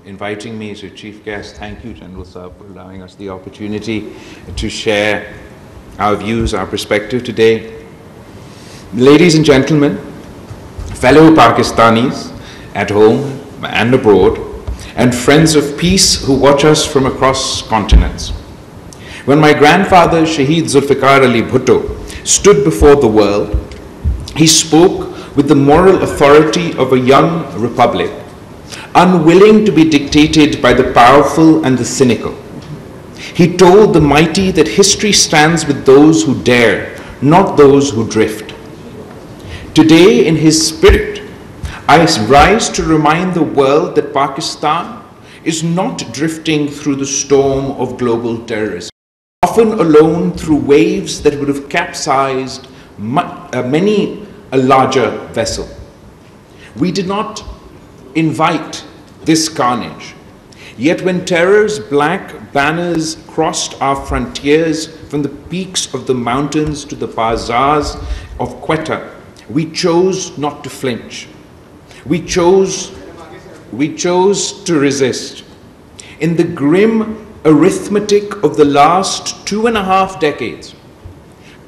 inviting me as your chief guest. Thank you, General Saab, for allowing us the opportunity to share our views, our perspective today. Ladies and gentlemen, fellow Pakistanis at home and abroad, and friends of peace who watch us from across continents. When my grandfather, Shaheed Zulfikar Ali Bhutto, stood before the world, he spoke with the moral authority of a young republic, unwilling to be dictated by the powerful and the cynical. He told the mighty that history stands with those who dare, not those who drift. Today, in his spirit, I rise to remind the world that Pakistan is not drifting through the storm of global terrorism, often alone through waves that would have capsized many a larger vessel. We did not invite this carnage. Yet when terror's black banners crossed our frontiers from the peaks of the mountains to the bazaars of Quetta, we chose not to flinch. We chose to resist. In the grim arithmetic of the last 2.5 decades,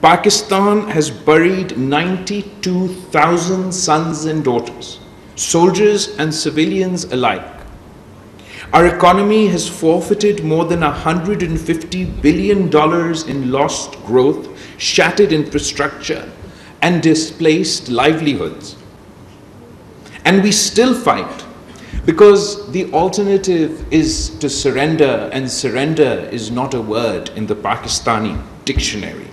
Pakistan has buried 92,000 sons and daughters, soldiers and civilians alike. Our economy has forfeited more than $150 billion in lost growth, shattered infrastructure, and displaced livelihoods. And we still fight because the alternative is to surrender, and surrender is not a word in the Pakistani dictionary.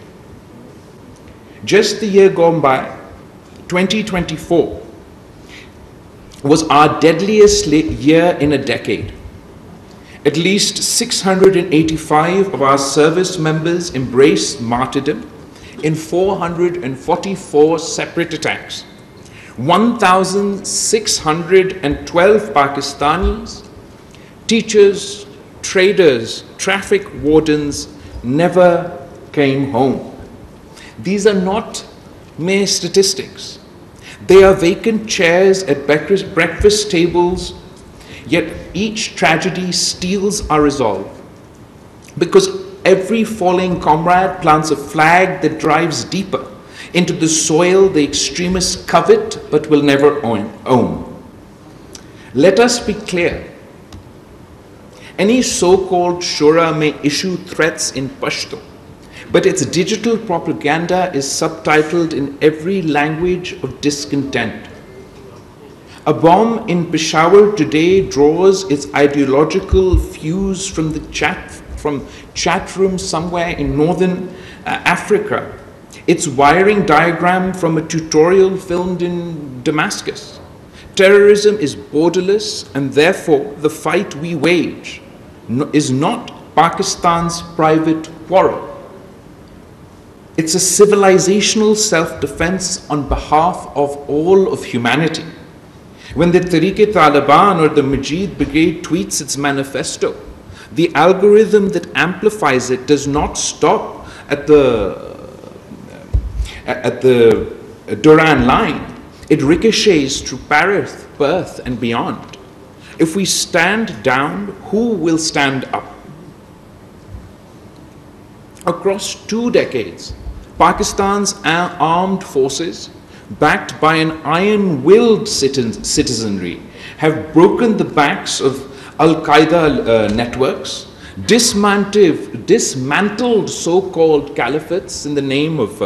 Just the year gone by, 2024, was our deadliest year in a decade. At least 685 of our service members embraced martyrdom in 444 separate attacks. 1,612 Pakistanis, teachers, traders, traffic wardens never came home. These are not mere statistics. They are vacant chairs at breakfast tables, yet each tragedy steals our resolve. Because every falling comrade plants a flag that drives deeper into the soil the extremists covet but will never own. Let us be clear. Any so-called Shura may issue threats in Pashto, but its digital propaganda is subtitled in every language of discontent. A bomb in Peshawar today draws its ideological fuse from the chat room somewhere in northern Africa, its wiring diagram from a tutorial filmed in Damascus. Terrorism is borderless, and therefore the fight we wage is not Pakistan's private quarrel. It's a civilizational self-defense on behalf of all of humanity. When the Tehreek-e-Taliban or the Majid Brigade tweets its manifesto, the algorithm that amplifies it does not stop at the Duran line. It ricochets through Paris, Perth, and beyond. If we stand down, who will stand up? Across 2 decades, Pakistan's armed forces, backed by an iron-willed citizenry, have broken the backs of Al-Qaeda networks, dismantled so-called caliphates in the name of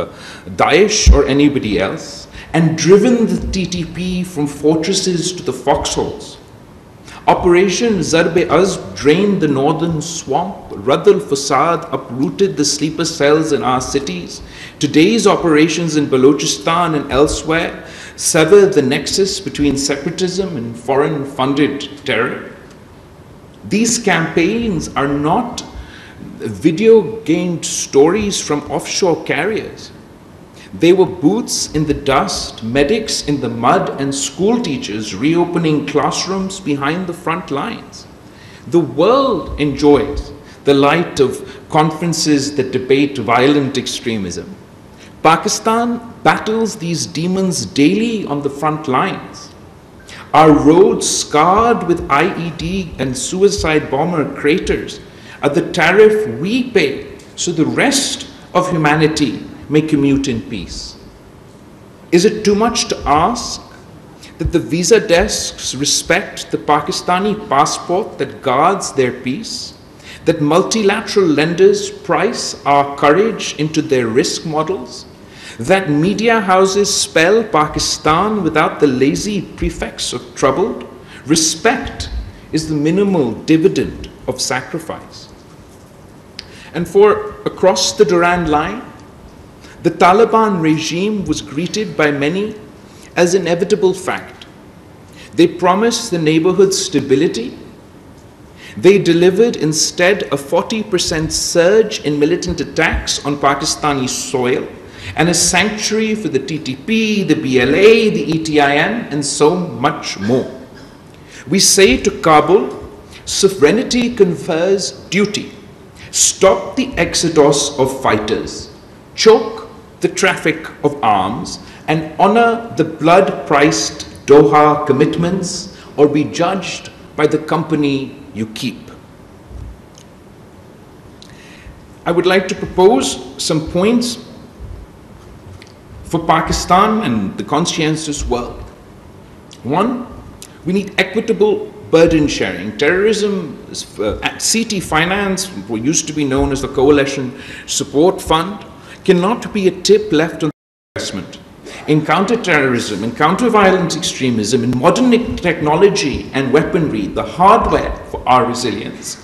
Daesh or anybody else, and driven the TTP from fortresses to the foxholes. Operation Zarb-e-Azb drained the northern swamp. Radd al-Fasad uprooted the sleeper cells in our cities. Today's operations in Balochistan and elsewhere sever the nexus between separatism and foreign-funded terror. These campaigns are not video-gamed stories from offshore carriers. They were boots in the dust, medics in the mud, and school teachers reopening classrooms behind the front lines. The world enjoys the light of conferences that debate violent extremism. Pakistan battles these demons daily on the front lines. Our roads scarred with IED and suicide bomber craters are the tariff we pay so the rest of humanity may commute in peace. Is it too much to ask that the visa desks respect the Pakistani passport that guards their peace? That multilateral lenders price our courage into their risk models? That media houses spell Pakistan without the lazy prefix of troubled? Respect is the minimal dividend of sacrifice. And for across the Durand line, the Taliban regime was greeted by many as an inevitable fact. They promised the neighborhood stability. They delivered instead a 40% surge in militant attacks on Pakistani soil and a sanctuary for the TTP, the BLA, the ETIN, and so much more. We say to Kabul, sovereignty confers duty. Stop the exodus of fighters, choke the traffic of arms, and honor the blood-priced Doha commitments, or be judged by the company you keep. I would like to propose some points for Pakistan and the conscientious world. One, we need equitable burden sharing. Terrorism, CT Finance, what used to be known as the Coalition Support Fund, cannot be a tip left on investment. In counterterrorism, in counter-violent extremism, in modern technology and weaponry, the hardware for our resilience.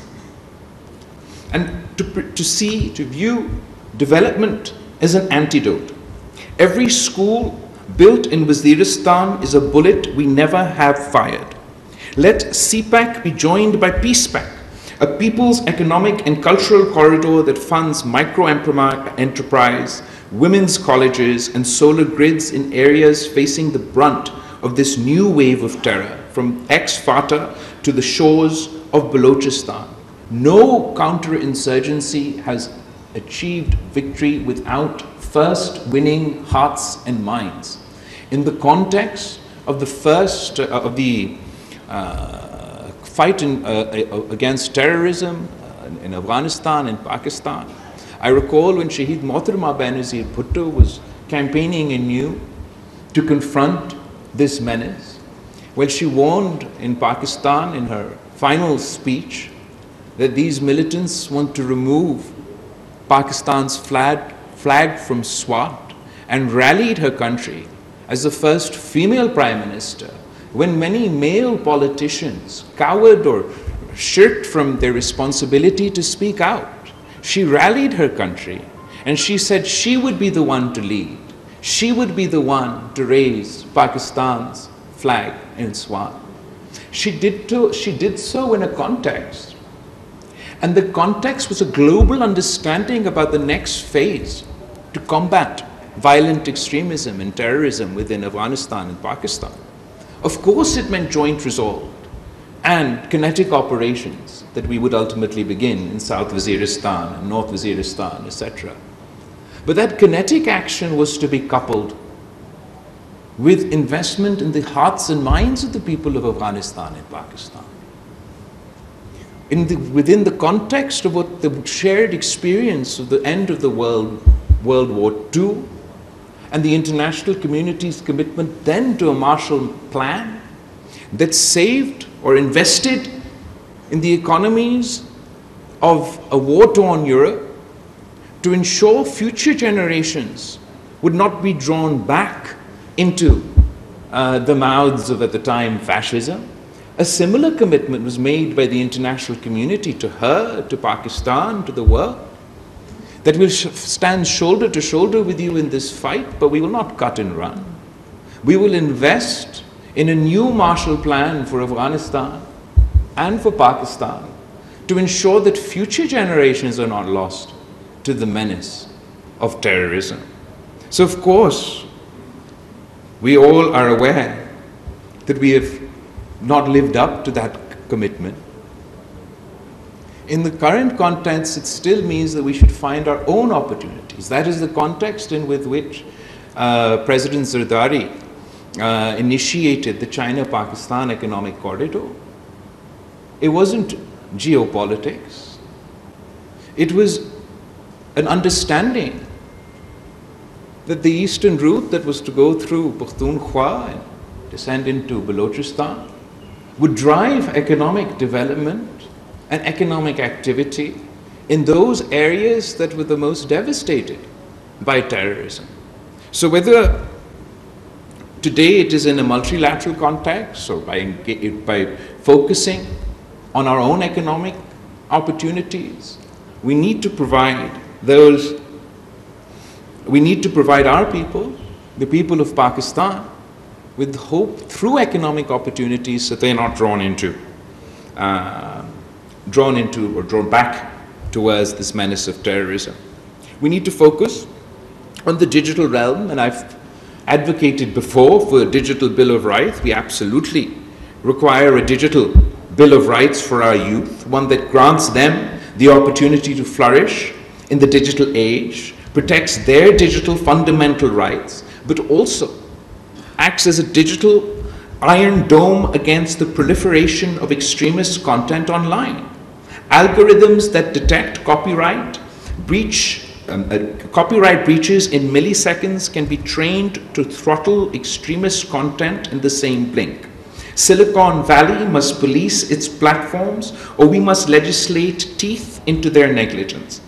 And to view development as an antidote. Every school built in Waziristan is a bullet we never have fired. Let CPAC be joined by PeacePAC, a people's economic and cultural corridor that funds micro-enterprise, women's colleges, and solar grids in areas facing the brunt of this new wave of terror, from ex-Fata to the shores of Balochistan. No counterinsurgency has achieved victory without first winning hearts and minds. In the context of the fight against terrorism in Afghanistan and Pakistan, I recall when Shaheed Mohtarama Benazir Bhutto was campaigning anew to confront this menace. Well, she warned in Pakistan in her final speech that these militants want to remove Pakistan's flag from SWAT, and rallied her country as the first female prime minister when many male politicians cowered or shirked from their responsibility to speak out. She rallied her country and she said she would be the one to lead. She would be the one to raise Pakistan's flag in SWAT. She did so in a context. And the context was a global understanding about the next phase to combat violent extremism and terrorism within Afghanistan and Pakistan. Of course, it meant joint resolve and kinetic operations that we would ultimately begin in South Waziristan and North Waziristan, etc. But that kinetic action was to be coupled with investment in the hearts and minds of the people of Afghanistan and Pakistan. Within the context of what the shared experience of the end of the World War II and the international community's commitment then to a Marshall Plan that saved or invested in the economies of a war-torn Europe to ensure future generations would not be drawn back into the mouths of, at the time, fascism. A similar commitment was made by the international community to her, to Pakistan, to the world, that we'll stand shoulder to shoulder with you in this fight, but we will not cut and run. We will invest in a new Marshall Plan for Afghanistan and for Pakistan to ensure that future generations are not lost to the menace of terrorism. So, of course, we all are aware that we have not lived up to that commitment. In the current context, it still means that we should find our own opportunities. That is the context in with which President Zardari initiated the China-Pakistan Economic Corridor, it wasn't geopolitics. It was an understanding that the eastern route that was to go through Pakhtunkhwa and descend into Balochistan would drive economic development and economic activity in those areas that were the most devastated by terrorism. So whether today it is in a multilateral context or by focusing on our own economic opportunities, we need to provide our people, the people of Pakistan, with hope through economic opportunities so they're not drawn back towards this menace of terrorism. We need to focus on the digital realm, and I've advocated before for a digital bill of rights. We absolutely require a digital bill of rights for our youth, one that grants them the opportunity to flourish in the digital age, protects their digital fundamental rights, but also acts as a digital iron dome against the proliferation of extremist content online. Algorithms that detect copyright breaches in milliseconds can be trained to throttle extremist content in the same blink. Silicon Valley must police its platforms, or we must legislate teeth into their negligence.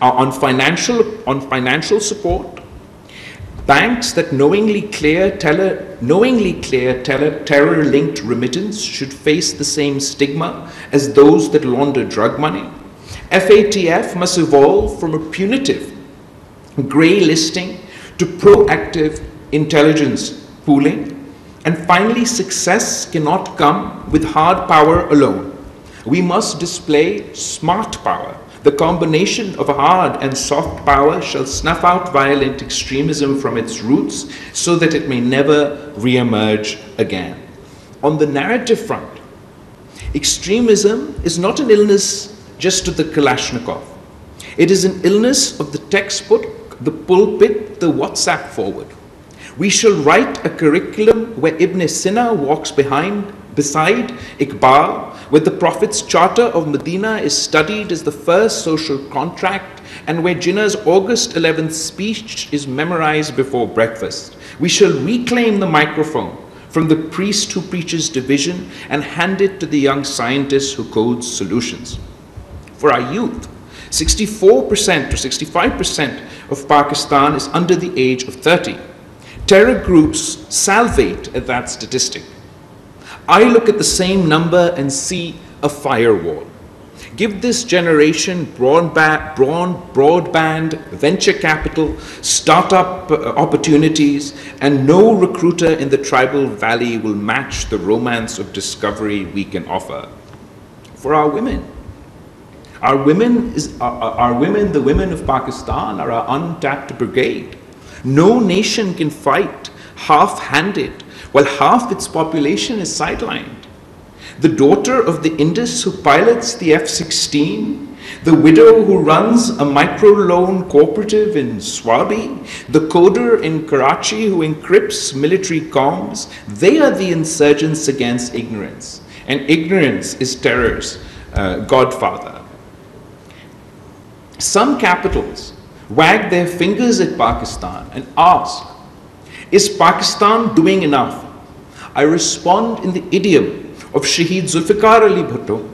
On financial support, banks that knowingly clear terror-linked remittance should face the same stigma as those that launder drug money. FATF must evolve from a punitive grey listing to proactive intelligence pooling. And finally, success cannot come with hard power alone. We must display smart power. The combination of hard and soft power shall snuff out violent extremism from its roots so that it may never re-emerge again. On the narrative front, extremism is not an illness just of the Kalashnikov. It is an illness of the textbook, the pulpit, the WhatsApp forward. We shall write a curriculum where Ibn Sina walks beside Iqbal, where the Prophet's Charter of Medina is studied as the first social contract, and where Jinnah's August 11th speech is memorized before breakfast. We shall reclaim the microphone from the priest who preaches division and hand it to the young scientist who codes solutions. For our youth, 64% or 65% of Pakistan is under the age of 30. Terror groups salivate at that statistic. I look at the same number and see a firewall. Give this generation broadband, venture capital, startup opportunities, and no recruiter in the tribal valley will match the romance of discovery we can offer. For our women, the women of Pakistan, are our untapped brigade. No nation can fight half-handed while half its population is sidelined. The daughter of the Indus who pilots the F-16, the widow who runs a microloan cooperative in Swabi, the coder in Karachi who encrypts military comms, they are the insurgents against ignorance. And ignorance is terror's godfather. Some capitals wag their fingers at Pakistan and ask, is Pakistan doing enough? I respond in the idiom of Shaheed Zulfikar Ali Bhutto,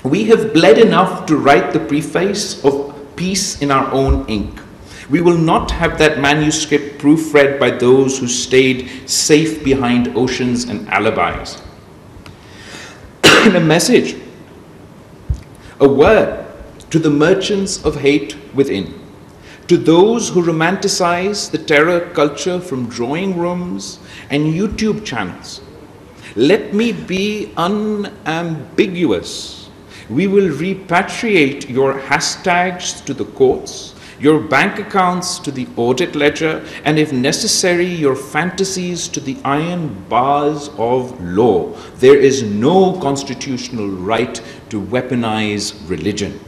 we have bled enough to write the preface of peace in our own ink. We will not have that manuscript proofread by those who stayed safe behind oceans and alibis. And a message, a word to the merchants of hate within, to those who romanticize the terror culture from drawing rooms and YouTube channels. Let me be unambiguous. We will repatriate your hashtags to the courts, your bank accounts to the audit ledger, and if necessary, your fantasies to the iron bars of law. There is no constitutional right to weaponize religion.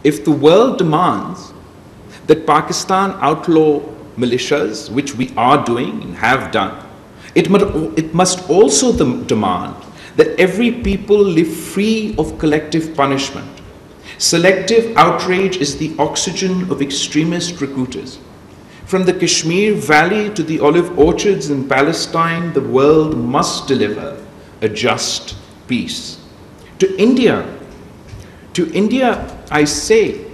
If the world demands that Pakistan outlaw militias, which we are doing and have done, it must also demand that every people live free of collective punishment. Selective outrage is the oxygen of extremist recruiters. From the Kashmir Valley to the olive orchards in Palestine, the world must deliver a just peace. To India, I say,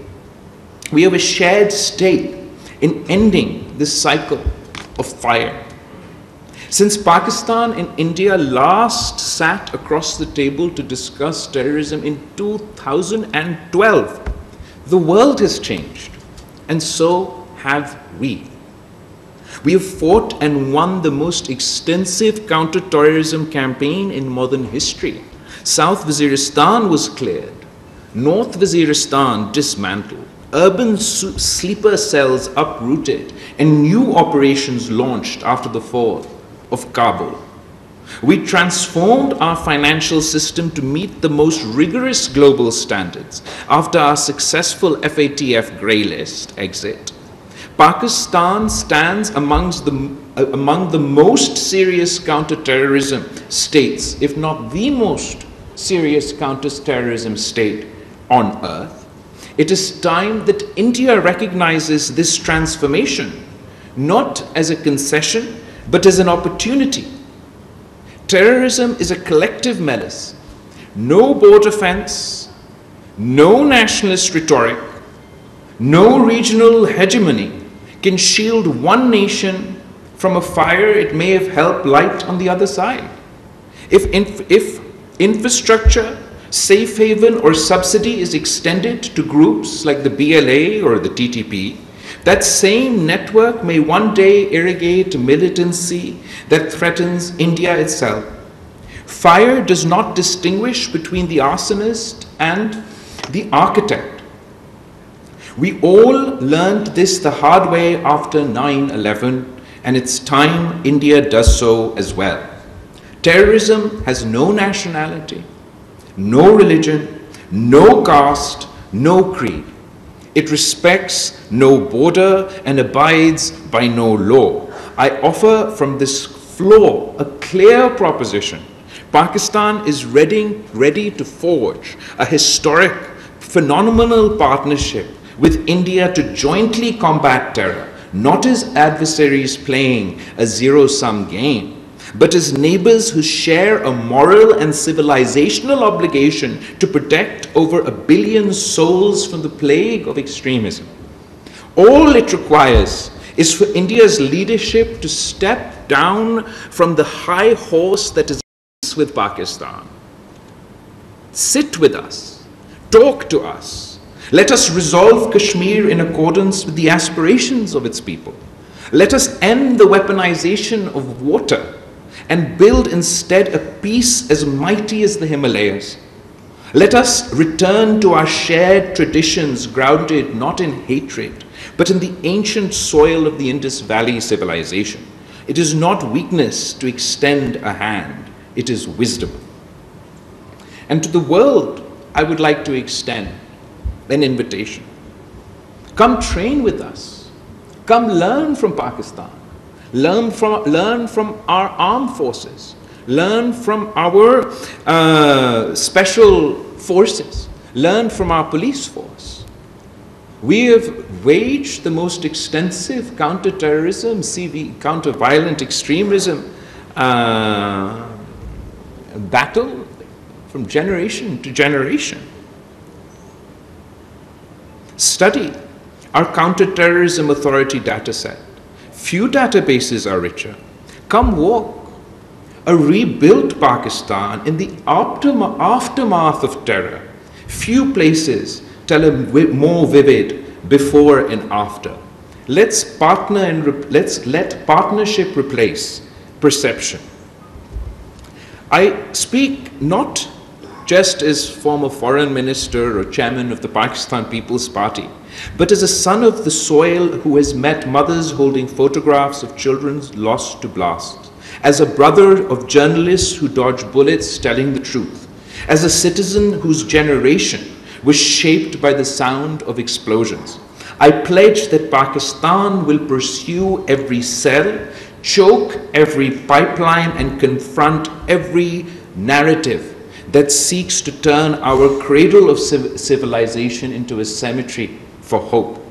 we have a shared stake in ending this cycle of fire. Since Pakistan and India last sat across the table to discuss terrorism in 2012, the world has changed, and so have we. We have fought and won the most extensive counter-terrorism campaign in modern history. South Waziristan was cleared, North Waziristan dismantled, urban sleeper cells uprooted, and new operations launched after the fall of Kabul. We transformed our financial system to meet the most rigorous global standards after our successful FATF grey list exit. Pakistan stands among the most serious counter-terrorism states, if not the most serious counter-terrorism state on earth. It is time that India recognizes this transformation, not as a concession, but as an opportunity. Terrorism is a collective menace. No border fence, no nationalist rhetoric, no regional hegemony can shield one nation from a fire it may have helped light on the other side. If infrastructure, safe haven, or subsidy is extended to groups like the BLA or the TTP, that same network may one day irrigate militancy that threatens India itself. Fire does not distinguish between the arsonist and the architect. We all learned this the hard way after 9/11, and it's time India does so as well. Terrorism has no nationality, no religion, no caste, no creed. It respects no border and abides by no law. I offer from this floor a clear proposition. Pakistan is ready to forge a historic, phenomenal partnership with India to jointly combat terror, not as adversaries playing a zero-sum game, but as neighbors who share a moral and civilizational obligation to protect over 1 billion souls from the plague of extremism. All it requires is for India's leadership to step down from the high horse that is with Pakistan. Sit with us, talk to us. Let us resolve Kashmir in accordance with the aspirations of its people. Let us end the weaponization of water and build instead a peace as mighty as the Himalayas. Let us return to our shared traditions grounded not in hatred, but in the ancient soil of the Indus Valley civilization. It is not weakness to extend a hand, it is wisdom. And to the world, I would like to extend an invitation. Come train with us. Come learn from Pakistan. Learn from our armed forces. Learn from our special forces. Learn from our police force. We have waged the most extensive counter-terrorism, counter-violent extremism battle from generation to generation. Study our counter-terrorism authority dataset. Few databases are richer. Come walk a rebuilt Pakistan in the aftermath of terror. Few places tell a more vivid before and after. Let's partner and let partnership replace perception. I speak not just as former foreign minister or chairman of the Pakistan People's Party, but as a son of the soil who has met mothers holding photographs of children lost to blasts, as a brother of journalists who dodge bullets telling the truth, as a citizen whose generation was shaped by the sound of explosions. I pledge that Pakistan will pursue every cell, choke every pipeline, and confront every narrative that seeks to turn our cradle of civilization into a cemetery for hope.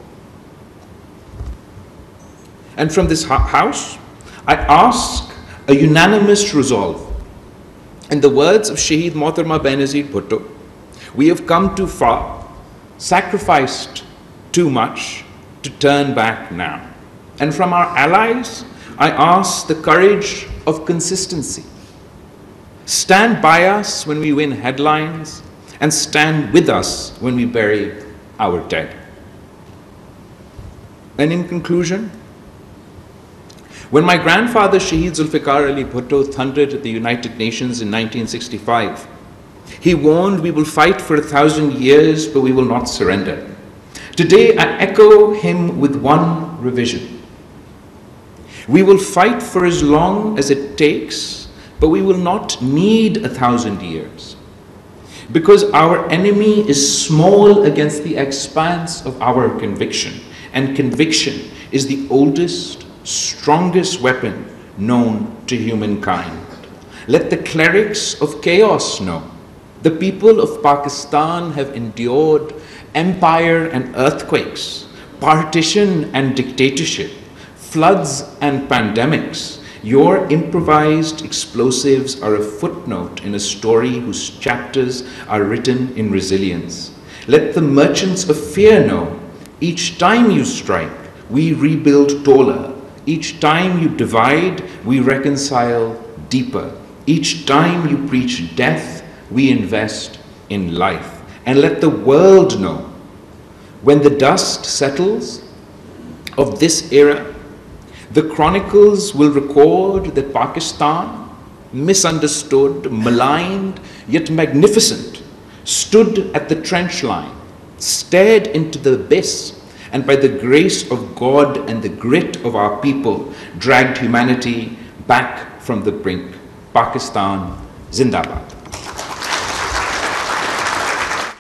And from this house, I ask a unanimous resolve. In the words of Shaheed Mohtarma Benazir Bhutto, we have come too far, sacrificed too much to turn back now. And from our allies, I ask the courage of consistency. Stand by us when we win headlines, and stand with us when we bury our dead. And in conclusion, when my grandfather Shaheed Zulfikar Ali Bhutto thundered at the United Nations in 1965, he warned, "We will fight for 1,000 years, but we will not surrender." Today, I echo him with one revision. We will fight for as long as it takes, but we will not need 1,000 years, because our enemy is small against the expanse of our conviction, and conviction is the oldest, strongest weapon known to humankind. Let the clerics of chaos know. The people of Pakistan have endured empire and earthquakes, partition and dictatorship, floods and pandemics. Your improvised explosives are a footnote in a story whose chapters are written in resilience. Let the merchants of fear know, each time you strike, we rebuild taller. Each time you divide, we reconcile deeper. Each time you preach death, we invest in life. And let the world know, when the dust settles of this era, the chronicles will record that Pakistan, misunderstood, maligned, yet magnificent, stood at the trench line, stared into the abyss, and by the grace of God and the grit of our people, dragged humanity back from the brink. Pakistan, Zindabad.